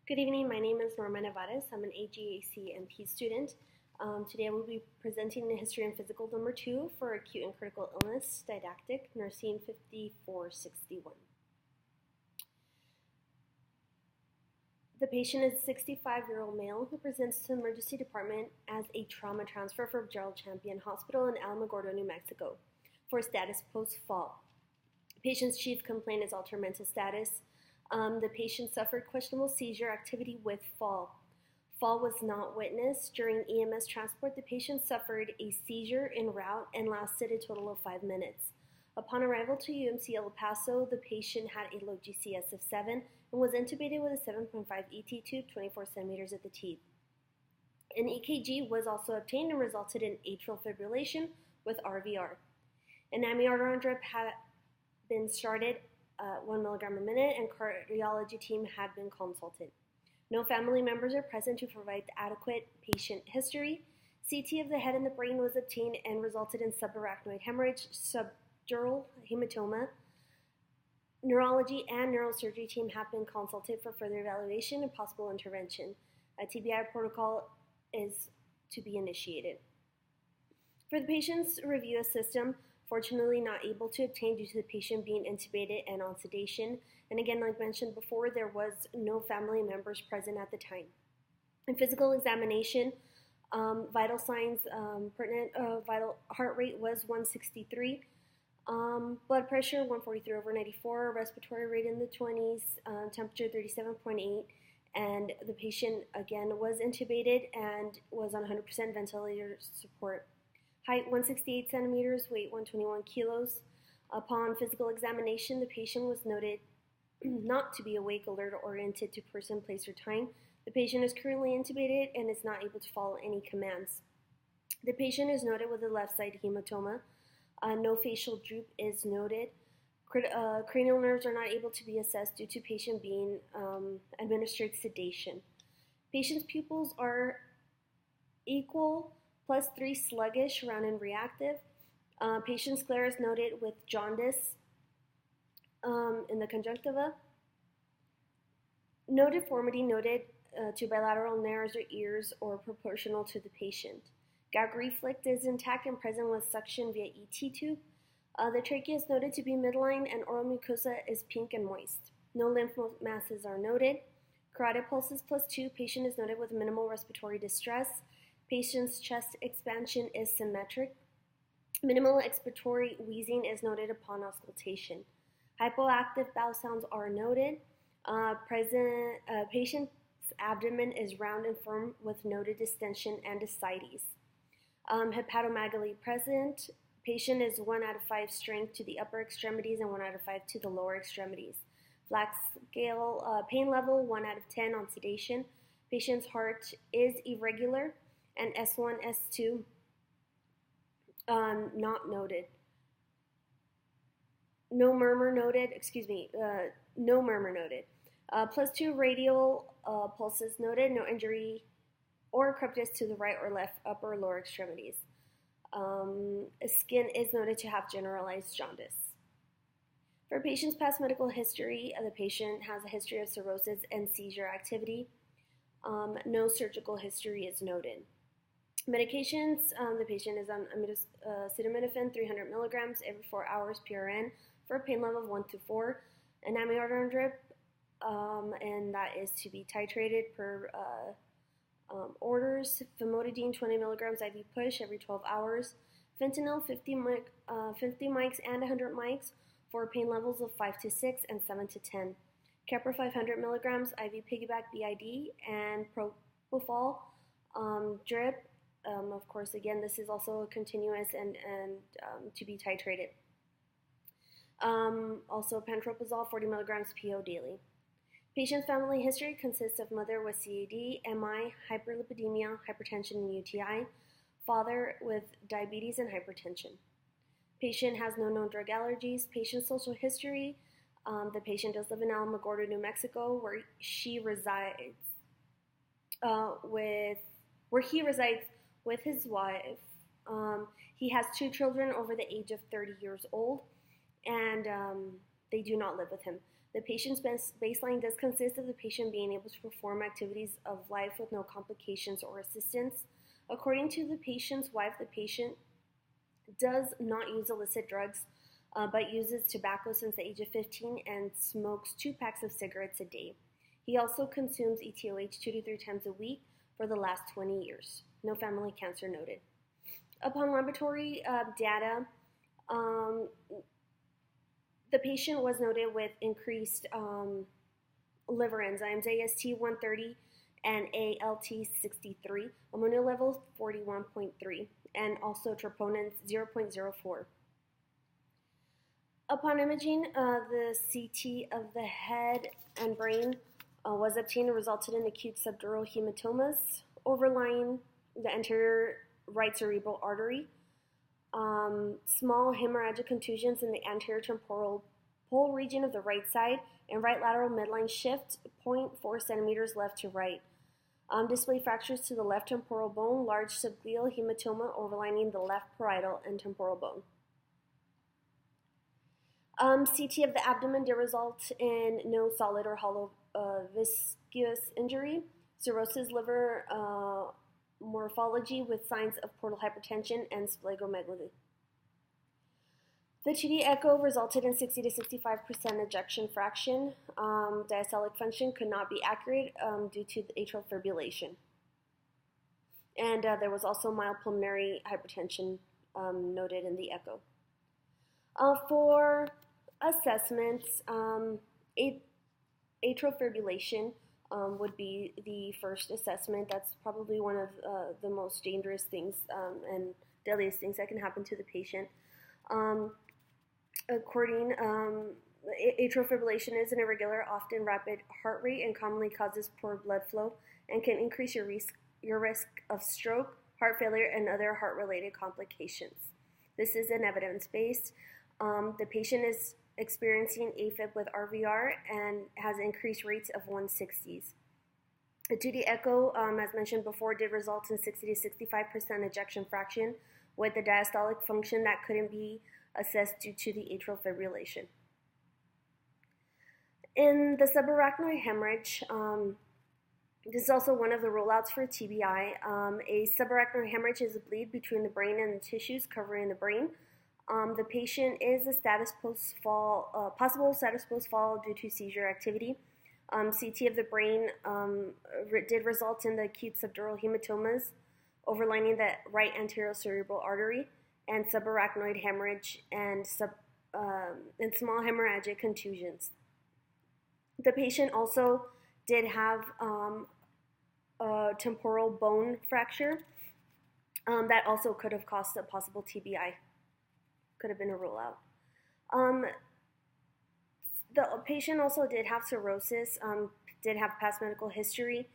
Good evening, my name is Norma Nevares. I'm an AGAC MP student. Today I will be presenting the History and Physical number 2 for Acute and Critical Illness, Didactic, Nursing 5461. The patient is a 65-year-old male who presents to the emergency department as a trauma transfer from Gerald Champion Hospital in Alamogordo, New Mexico for status post-fall. Patient's chief complaint is altered mental status. The patient suffered questionable seizure activity with fall. Fall was not witnessed. During EMS transport, the patient suffered a seizure en route and lasted a total of 5 minutes. Upon arrival to UMC El Paso, the patient had a low GCS of 7 and was intubated with a 7.5 ET tube, 24 centimeters at the teeth. An EKG was also obtained and resulted in atrial fibrillation with RVR. An amiodarone drip had been started 1 milligram a minute, and cardiology team had been consulted. No family members are present to provide adequate patient history. CT of the head and the brain was obtained and resulted in subarachnoid hemorrhage, subdural hematoma. Neurology and neurosurgery team have been consulted for further evaluation and possible intervention. A TBI protocol is to be initiated. For the patient's review system, fortunately not able to obtain due to the patient being intubated and on sedation. And again, like mentioned before, there was no family members present at the time. In physical examination, vital signs pertinent, vital heart rate was 163, blood pressure 143/94, respiratory rate in the 20s, temperature 37.8, and the patient again was intubated and was on 100% ventilator support. Height 168 centimeters, weight 121 kilos. Upon physical examination, the patient was noted not to be awake, alert, or oriented to person, place, or time. The patient is currently intubated and is not able to follow any commands. The patient is noted with a left side hematoma. No facial droop is noted. Cranial nerves are not able to be assessed due to patient being administered sedation. Patient's pupils are equal, +3 sluggish, round and reactive. Patient sclera is noted with jaundice in the conjunctiva. No deformity noted to bilateral nares or ears or proportional to the patient. Gag reflex is intact and present with suction via ET tube. The trachea is noted to be midline and oral mucosa is pink and moist. No lymph masses are noted. Carotid pulses +2. Patient is noted with minimal respiratory distress. Patient's chest expansion is symmetric. Minimal expiratory wheezing is noted upon auscultation. Hypoactive bowel sounds are noted. Patient's abdomen is round and firm with noted distension and ascites. Hepatomegaly present. Patient is 1 out of 5 strength to the upper extremities and 1 out of 5 to the lower extremities. Flax scale pain level 1 out of 10 on sedation. Patient's heart is irregular and S1, S2 not noted. No murmur noted, no murmur noted. +2 radial pulses noted, no injury or crepitus to the right or left upper or lower extremities. Skin is noted to have generalized jaundice. For patient's past medical history, the patient has a history of cirrhosis and seizure activity. No surgical history is noted. Medications, the patient is on acetaminophen 300 milligrams every 4 hours PRN for a pain level of 1 to 4, an amiodarone drip, and that is to be titrated per orders. Famotidine 20 milligrams IV push every 12 hours. Fentanyl 50 mics and 100 mics for pain levels of 5 to 6 and 7 to 10. Keppra 500 milligrams IV piggyback BID and propofol drip. Of course, again, this is also continuous and to be titrated. Also, pantoprazole 40 milligrams PO daily. Patient's family history consists of mother with CAD, MI, hyperlipidemia, hypertension, and UTI. Father with diabetes and hypertension. Patient has no known drug allergies. Patient's social history. The patient does live in Alamogordo, New Mexico, where he resides with his wife. He has 2 children over the age of 30 years old, and they do not live with him. The patient's baseline does consist of the patient being able to perform activities of life with no complications or assistance. According to the patient's wife, the patient does not use illicit drugs, but uses tobacco since the age of 15 and smokes 2 packs of cigarettes a day. He also consumes ETOH 2 to 3 times a week for the last 20 years. No family cancer noted. Upon laboratory data, the patient was noted with increased liver enzymes, AST130 and ALT63, ammonia level 41.3, and also troponin 0.04. Upon imaging, the CT of the head and brain was obtained and resulted in acute subdural hematomas overlying the anterior right cerebral artery, small hemorrhagic contusions in the anterior temporal pole region of the right side, and right lateral midline shift 0.4 centimeters left to right. Display fractures to the left temporal bone, large subgleal hematoma overlining the left parietal and temporal bone. CT of the abdomen did result in no solid or hollow viscous injury, cirrhosis liver morphology with signs of portal hypertension and splenomegaly. The 2D echo resulted in 60 to 65% ejection fraction. Diastolic function could not be accurate due to the atrial fibrillation. And there was also mild pulmonary hypertension noted in the echo. For assessments, atrial fibrillation would be the first assessment. That's probably one of the most dangerous things and deadliest things that can happen to the patient. Atrial fibrillation is an irregular, often rapid heart rate and commonly causes poor blood flow and can increase your risk of stroke, heart failure, and other heart-related complications. This is an evidence-based. The patient is experiencing AFib with RVR and has increased rates of 160s. The 2D echo, as mentioned before, did result in 60 to 65% ejection fraction with the diastolic function that couldn't be assessed due to the atrial fibrillation. In the subarachnoid hemorrhage, this is also one of the rule-outs for TBI. A subarachnoid hemorrhage is a bleed between the brain and the tissues covering the brain. The patient is a possible status post-fall due to seizure activity. CT of the brain did result in the acute subdural hematomas overlining the right anterior cerebral artery and subarachnoid hemorrhage and small hemorrhagic contusions. The patient also did have a temporal bone fracture that also could have caused a possible TBI. Could have been a rule out. The patient also did have cirrhosis, did have past medical history.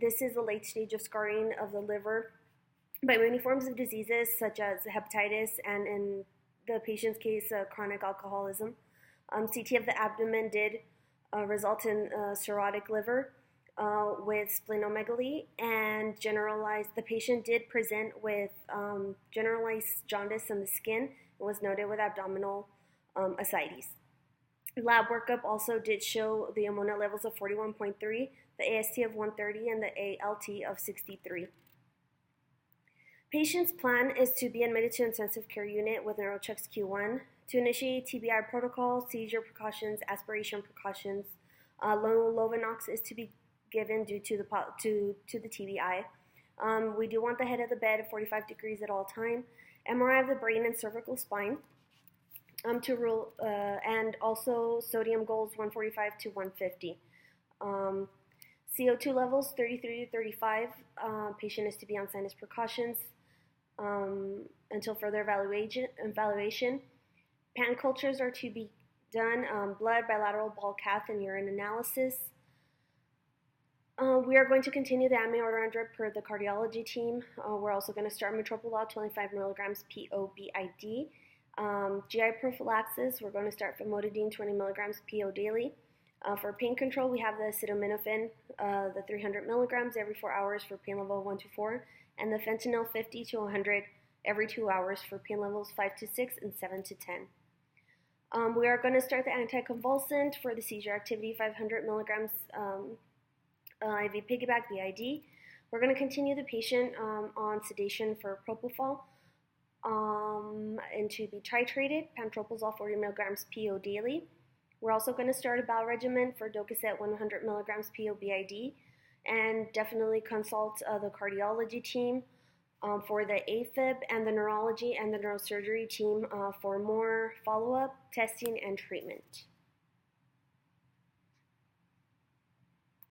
This is a late stage of scarring of the liver by many forms of diseases such as hepatitis and, in the patient's case, chronic alcoholism. CT of the abdomen did result in cirrhotic liver with splenomegaly and the patient did present with generalized jaundice in the skin and was noted with abdominal ascites. Lab workup also did show the ammonia levels of 41.3, the AST of 130, and the ALT of 63. Patient's plan is to be admitted to intensive care unit with NeuroCheck's Q1 to initiate TBI protocol, seizure precautions, aspiration precautions. Low Lovenox is to be given due to the TBI. We do want the head of the bed at 45 degrees at all time. MRI of the brain and cervical spine and also sodium goals 145 to 150. CO2 levels 33 to 35. Patient is to be on sinus precautions until further evaluation. Pan cultures are to be done, blood, bilateral ball cath, and urine analysis. We are going to continue the amiodarone drip per the cardiology team. We're also going to start metoprolol 25 milligrams PO/BID. GI prophylaxis, we're going to start famotidine 20 milligrams PO daily. For pain control, we have the acetaminophen, the 300 milligrams every 4 hours for pain level 1 to 4, and the fentanyl 50 to 100 every 2 hours for pain levels 5 to 6 and 7 to 10. We are going to start the anticonvulsant for the seizure activity, 500 milligrams IV piggyback BID. We're going to continue the patient on sedation for propofol and to be titrated, pantoprazole 40 milligrams PO daily. We're also going to start a bowel regimen for Dococet 100 milligrams PO BID, and definitely consult the cardiology team for the AFib, and the neurology and the neurosurgery team for more follow-up, testing, and treatment.